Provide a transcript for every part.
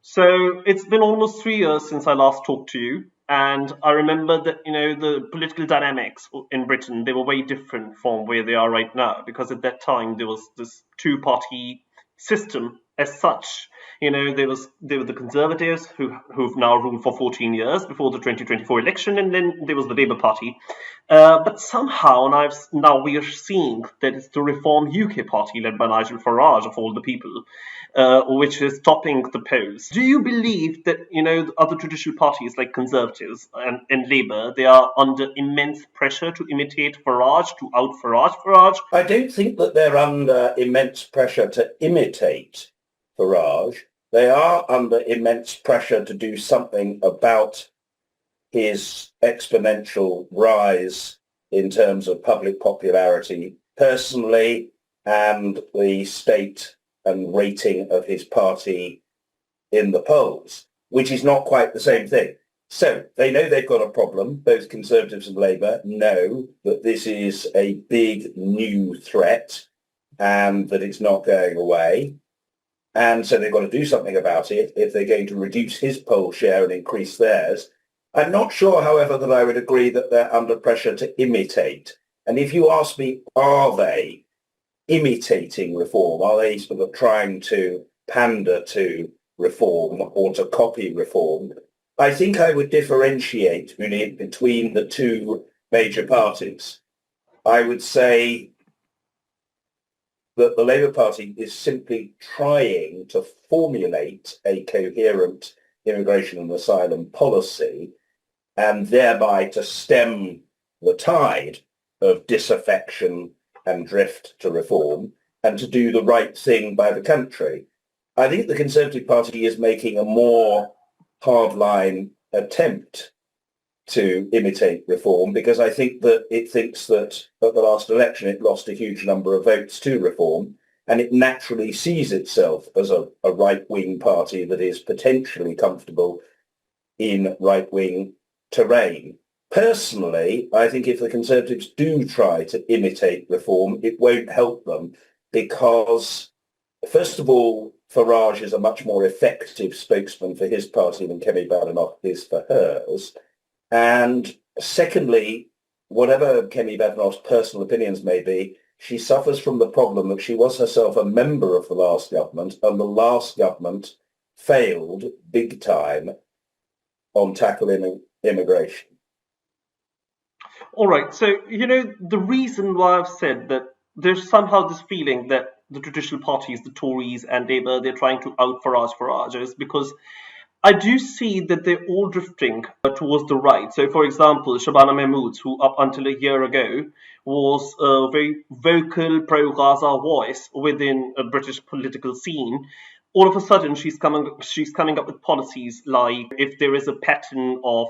So it's been almost 3 years since I last talked to you, and I remember that the political dynamics in Britain, they were very different from where they are right now, because at that time there was this two-party system as such. There were the Conservatives who've now ruled for 14 years before the 2024 election, and then there was the Labour Party. But somehow now we are seeing that it's the Reform UK party led by Nigel Farage of all the people, which is topping the polls. Do you believe that the other traditional parties like Conservatives and Labour, they are under immense pressure to imitate Farage, to out Farage? I don't think that they're under immense pressure to imitate Farage. They are under immense pressure to do something about his exponential rise in terms of public popularity personally and the state and rating of his party in the polls, which is not quite the same thing. So they know they've got a problem. Both Conservatives and Labour know that this is a big new threat and that it's not going away. And so they've got to do something about it if they're going to reduce his poll share and increase theirs. I'm not sure, however, that I would agree that they're under pressure to imitate. And if you ask me, are they imitating reform? Are they sort of trying to pander to reform or to copy reform? I think I would differentiate really between the two major parties. I would say that the Labour Party is simply trying to formulate a coherent immigration and asylum policy and thereby to stem the tide of disaffection and drift to reform and to do the right thing by the country. I think the Conservative Party is making a more hardline attempt to imitate reform because I think that it thinks that at the last election it lost a huge number of votes to reform, and it naturally sees itself as a right-wing party that is potentially comfortable in right-wing terrain. Personally, I think if the Conservatives do try to imitate reform, it won't help them because, first of all, Farage is a much more effective spokesman for his party than Kemi Badenoch is for hers. And secondly, whatever Kemi Badenoch's personal opinions may be, she suffers from the problem that she was herself a member of the last government, and the last government failed big time on tackling immigration. All right. So, the reason why I've said that there's somehow this feeling that the traditional parties, the Tories and Labour, they're trying to out Farage is because I do see that they're all drifting towards the right. So, for example, Shabana Mahmood, who up until a year ago was a very vocal pro-Gaza voice within a British political scene, all of a sudden she's coming up with policies like if there is a pattern of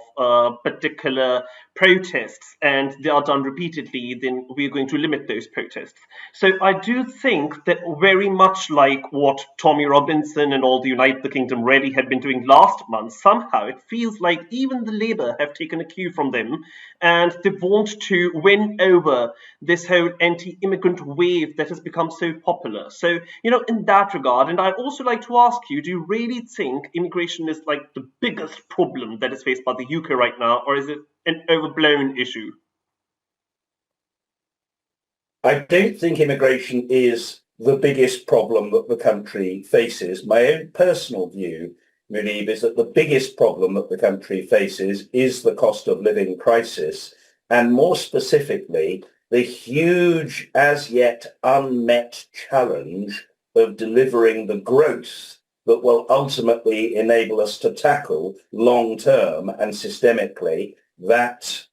particular protests and they are done repeatedly, then we're going to limit those protests. So I do think that very much like what Tommy Robinson and all the United the Kingdom rally had been doing last month, somehow it feels like even the Labour have taken a cue from them and they want to win over this whole anti-immigrant wave that has become so popular. So, in that regard, and I'd also like to ask you, do you really think immigration is like the biggest problem that is faced by the UK right now, or is it an overblown issue? I don't think immigration is the biggest problem that the country faces. My own personal view, Muneeb, is that the biggest problem that the country faces is the cost of living crisis, and more specifically, the huge, as yet unmet challenge of delivering the growth that will ultimately enable us to tackle long-term and systemically that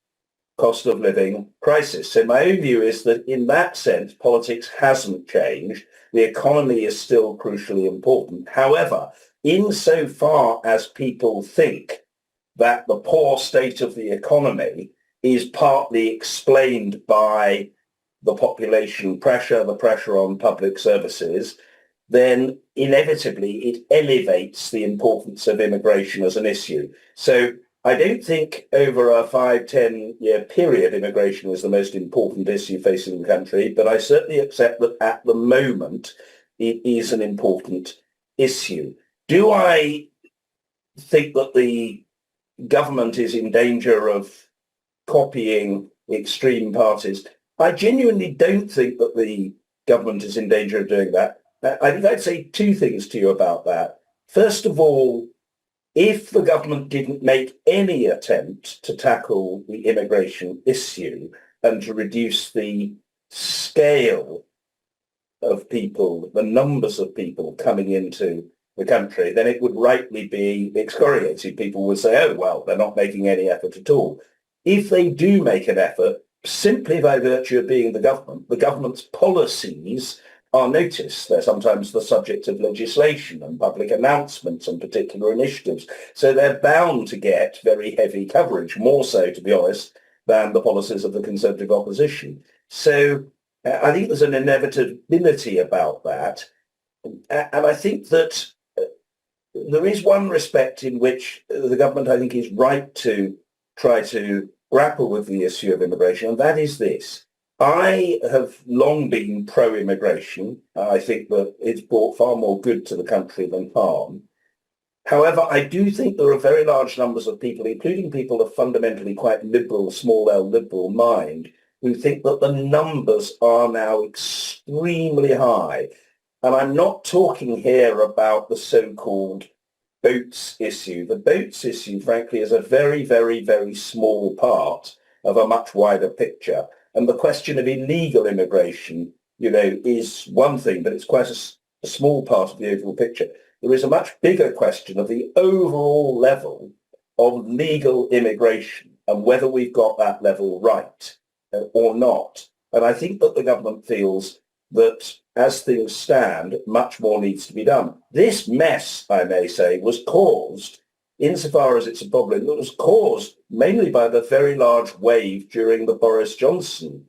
cost of living crisis. So my own view is that in that sense, politics hasn't changed. The economy is still crucially important. However, insofar as people think that the poor state of the economy is partly explained by the population pressure, the pressure on public services, then inevitably it elevates the importance of immigration as an issue. So I don't think over a 5-10 year period immigration is the most important issue facing the country, but I certainly accept that at the moment it is an important issue. Do I think that the government is in danger of copying extreme parties. I genuinely don't think that the government is in danger of doing that. I think I'd say two things to you about that. First of all, if the government didn't make any attempt to tackle the immigration issue and to reduce the scale of people, the numbers of people coming into the country, then it would rightly be excoriated. People would say, oh, well, they're not making any effort at all. If they do make an effort, simply by virtue of being the government's policies are noticed. They're sometimes the subject of legislation and public announcements and particular initiatives. So they're bound to get very heavy coverage, more so, to be honest, than the policies of the Conservative opposition. So I think there's an inevitability about that. And I think that there is one respect in which the government, I think, is right to try to grapple with the issue of immigration, and that is this. I have long been pro-immigration. I think that it's brought far more good to the country than harm. However, I do think there are very large numbers of people, including people of fundamentally quite liberal, small L liberal mind, who think that the numbers are now extremely high. And I'm not talking here about the so-called boats issue. The boats issue, frankly, is a very, very, very small part of a much wider picture. And the question of illegal immigration, is one thing, but it's quite a small part of the overall picture. There is a much bigger question of the overall level of legal immigration and whether we've got that level right or not. And I think that the government feels that as things stand, much more needs to be done. This mess, I may say, was caused, insofar as it's a problem, that was caused mainly by the very large wave during the Boris Johnson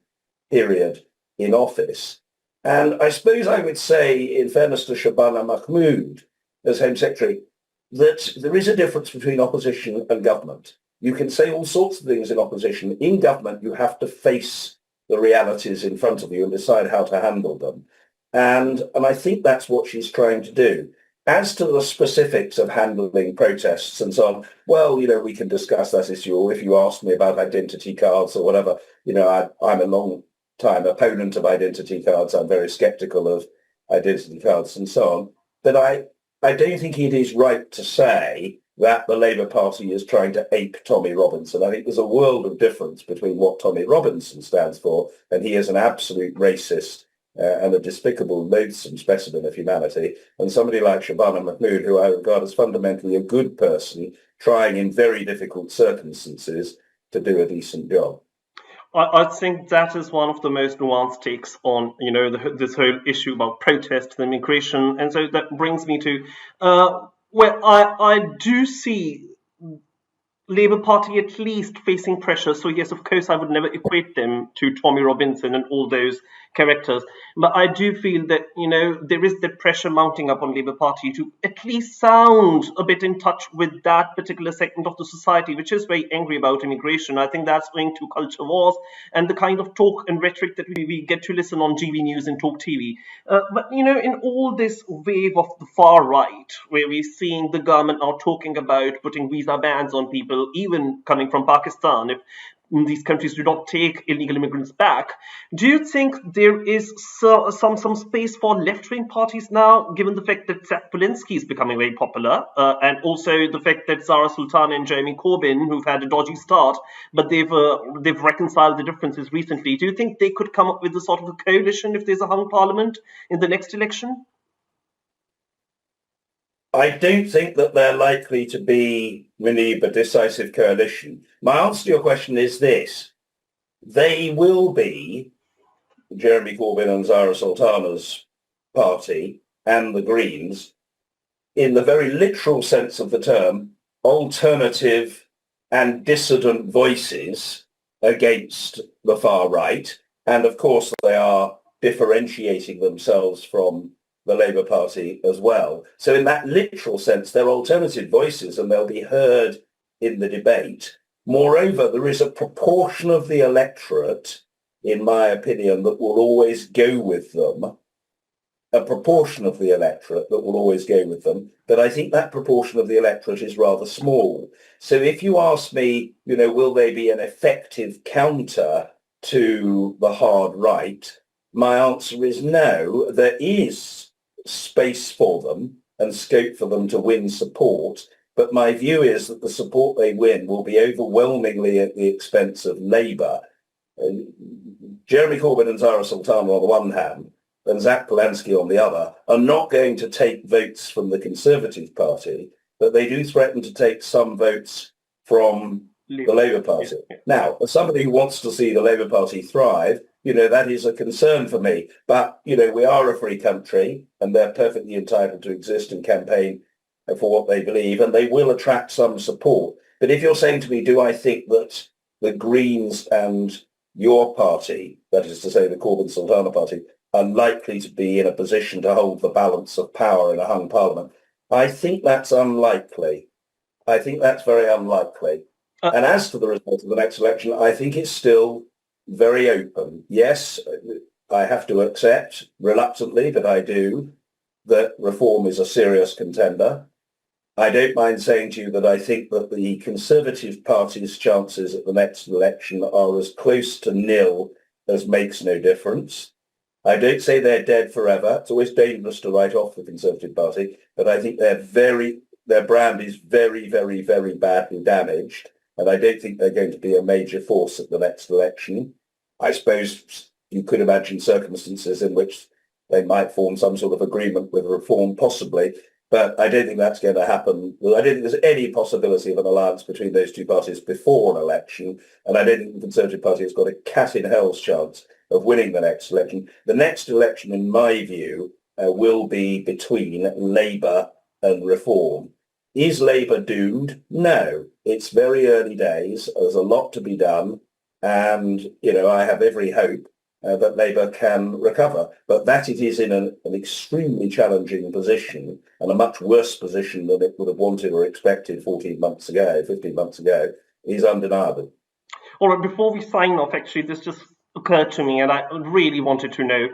period in office. And I suppose I would say, in fairness to Shabana Mahmood, as Home Secretary, that there is a difference between opposition and government. You can say all sorts of things in opposition. In government, you have to face the realities in front of you and decide how to handle them. And I think that's what she's trying to do. As to the specifics of handling protests and so on, well, we can discuss that issue. Or if you ask me about identity cards or whatever, I'm a long time opponent of identity cards. I'm very skeptical of identity cards and so on. But I don't think it is right to say that the Labour Party is trying to ape Tommy Robinson. I think there's a world of difference between what Tommy Robinson stands for, and he is an absolute racist and a despicable, loathsome specimen of humanity, and somebody like Shabana Mahmood, who I regard as fundamentally a good person, trying in very difficult circumstances to do a decent job. I think that is one of the most nuanced takes on, this whole issue about protest and immigration. And so that brings me to where I do see Labour Party at least facing pressure. So yes, of course, I would never equate them to Tommy Robinson and all those characters. But I do feel that, there is that pressure mounting up on Labour Party to at least sound a bit in touch with that particular segment of the society, which is very angry about immigration. I think that's going to culture wars and the kind of talk and rhetoric that we get to listen on GB News and Talk TV. But, in all this wave of the far right, where we're seeing the government now talking about putting visa bans on people, even coming from Pakistan, if these countries do not take illegal immigrants back. Do you think there is some space for left-wing parties now, given the fact that Seth Polinsky is becoming very popular, and also the fact that Zara Sultan and Jeremy Corbyn, who've had a dodgy start, but they've reconciled the differences recently. Do you think they could come up with a sort of a coalition if there's a hung parliament in the next election? I don't think that they're likely to be, Muneeb, a decisive coalition. My answer to your question is this. They will be Jeremy Corbyn and Zara Sultana's party and the Greens, in the very literal sense of the term, alternative and dissident voices against the far right. And of course, they are differentiating themselves from the Labour Party as well. So in that literal sense, they're alternative voices and they'll be heard in the debate. Moreover, there is a proportion of the electorate, in my opinion, that will always go with them a proportion of the electorate that will always go with them, but I think that proportion of the electorate is rather small. So if you ask me, will they be an effective counter to the hard right, my answer is no. There is space for them and scope for them to win support, but my view is that the support they win will be overwhelmingly at the expense of Labour. Jeremy Corbyn and Zara Sultana on the one hand, and Zach Polanski on the other, are not going to take votes from the Conservative Party, but they do threaten to take some votes from the Labour Party. Now, as somebody who wants to see the Labour Party thrive, that is a concern for me. But, we are a free country and they're perfectly entitled to exist and campaign for what they believe, and they will attract some support. But if you're saying to me, do I think that the Greens and your party, that is to say the Corbyn-Sultana party, are likely to be in a position to hold the balance of power in a hung parliament, I think that's unlikely. I think that's very unlikely. And as to the result of the next election, I think it's still very open. Yes, I have to accept, reluctantly, but I do, that Reform is a serious contender. I don't mind saying to you that I think that the Conservative Party's chances at the next election are as close to nil as makes no difference. I don't say they're dead forever. It's always dangerous to write off the Conservative Party, but I think their brand is very, very, very badly damaged, and I don't think they're going to be a major force at the next election. I suppose you could imagine circumstances in which they might form some sort of agreement with Reform, possibly, but I don't think that's going to happen. I don't think there's any possibility of an alliance between those two parties before an election, and I don't think the Conservative Party has got a cat in hell's chance of winning the next election. The next election, in my view, will be between Labour and Reform. Is Labour doomed? No. It's very early days. There's a lot to be done. And, I have every hope that Labour can recover. But that it is in an extremely challenging position, and a much worse position than it would have wanted or expected 15 months ago, is undeniable. All right, before we sign off, actually, this just occurred to me, and I really wanted to know,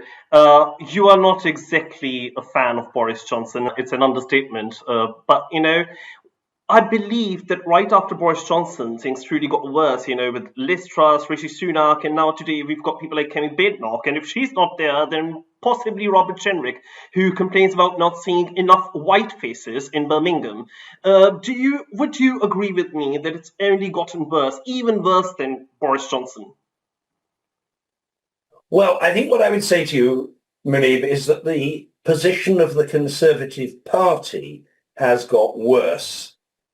you are not exactly a fan of Boris Johnson. It's an understatement. But, I believe that right after Boris Johnson, things truly got worse, with Liz Truss, Rishi Sunak, and now today we've got people like Kemi Badenoch. And if she's not there, then possibly Robert Jenrick, who complains about not seeing enough white faces in Birmingham. Would you agree with me that it's only gotten worse, even worse than Boris Johnson? Well, I think what I would say to you, Muneeb, is that the position of the Conservative Party has got worse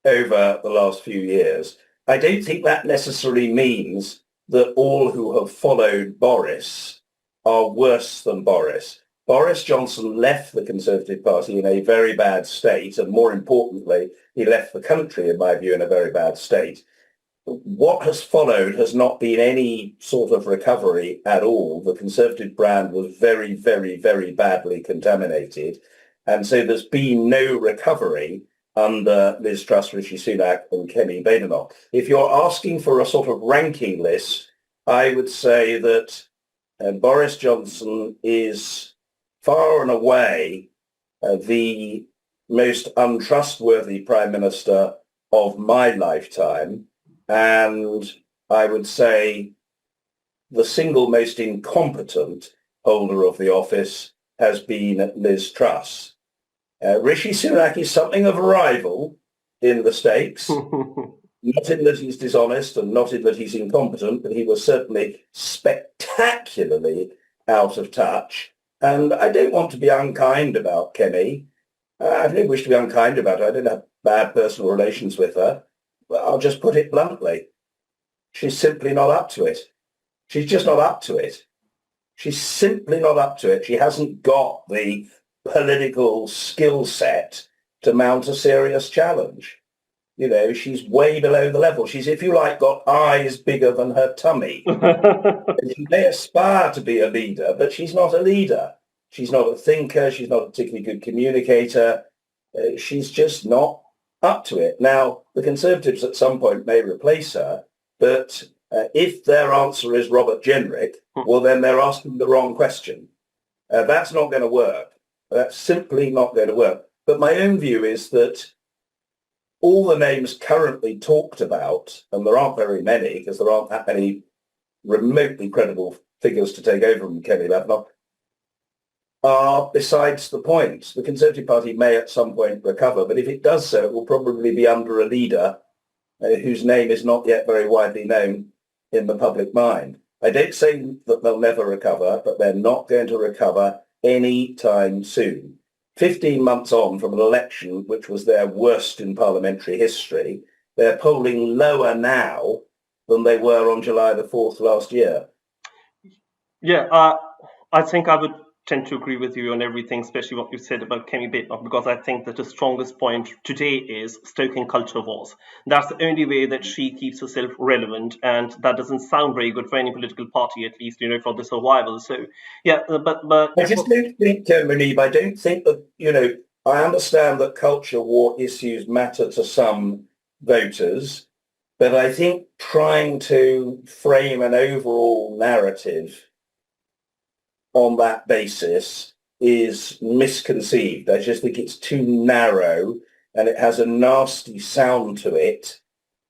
over the last few years. I don't think that necessarily means that all who have followed Boris are worse than Boris. Boris Johnson left the Conservative Party in a very bad state, and more importantly, he left the country, in my view, in a very bad state. What has followed has not been any sort of recovery at all. The Conservative brand was very, very, very badly contaminated. And so there's been no recovery under Liz Truss, Rishi Sunak and Kemi Badenoch. If you're asking for a sort of ranking list, I would say that Boris Johnson is far and away the most untrustworthy Prime Minister of my lifetime. And I would say the single most incompetent holder of the office has been Liz Truss. Rishi Sunak is something of a rival in the stakes, not in that he's dishonest and not in that he's incompetent, but he was certainly spectacularly out of touch. And I don't want to be unkind about Kemi. I don't wish to be unkind about her. I don't have bad personal relations with her. But I'll just put it bluntly. She's simply not up to it. She's just not up to it. She's simply not up to it. She hasn't got the political skill set to mount a serious challenge. She's way below the level. She's, if you like, got eyes bigger than her tummy. She may aspire to be a leader, but she's not a leader. She's not a thinker. She's not a particularly good communicator. She's just not up to it. Now, the Conservatives at some point may replace her, but if their answer is Robert Jenrick, well, then they're asking the wrong question. That's not going to work. That's simply not going to work. But my own view is that all the names currently talked about, and there aren't very many because there aren't that many remotely credible figures to take over from Kemi Badenoch, are besides the point. The Conservative Party may at some point recover, but if it does so, it will probably be under a leader whose name is not yet very widely known in the public mind. I don't say that they'll never recover, but they're not going to recover any time soon. 15 months on from an election which was their worst in parliamentary history, they're polling lower now than they were on July the 4th last year. Yeah, I think I would tend to agree with you on everything, especially what you said about Kemi Badenoch, because I think that the strongest point today is stoking culture wars. That's the only way that she keeps herself relevant, and that doesn't sound very good for any political party, at least, for the survival. So, yeah, but I just don't think, Muneeb, I don't think that, I understand that culture war issues matter to some voters, but I think trying to frame an overall narrative on that basis is misconceived. I just think it's too narrow and it has a nasty sound to it.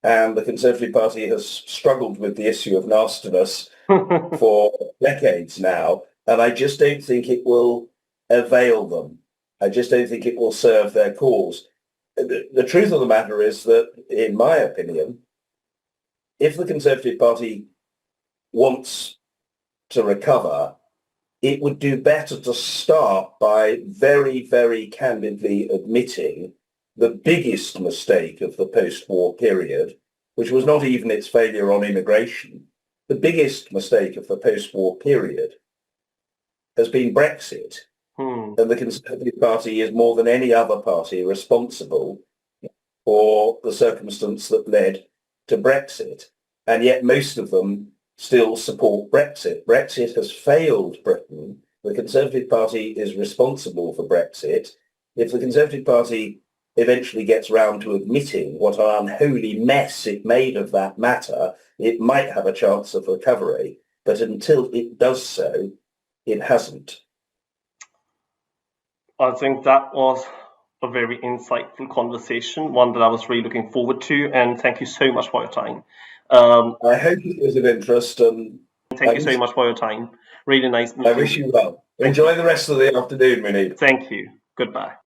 And the Conservative Party has struggled with the issue of nastiness for decades now. And I just don't think it will avail them. I just don't think it will serve their cause. The truth of the matter is that, in my opinion, if the Conservative Party wants to recover, it would do better to start by very, very candidly admitting the biggest mistake of the post-war period, which was not even its failure on immigration. The biggest mistake of the post-war period has been Brexit. And the Conservative Party is more than any other party responsible for the circumstance that led to Brexit. And yet most of them still support Brexit. Brexit has failed Britain. The Conservative Party is responsible for Brexit. If the Conservative Party eventually gets round to admitting what an unholy mess it made of that matter, it might have a chance of recovery. But until it does so, it hasn't. I think that was a very insightful conversation, one that I was really looking forward to. And thank you so much for your time. I hope it was of interest. Thank you so much for your time. Really nice meeting I wish you well. Enjoy the rest of the afternoon, Muneeb. Thank you. Goodbye.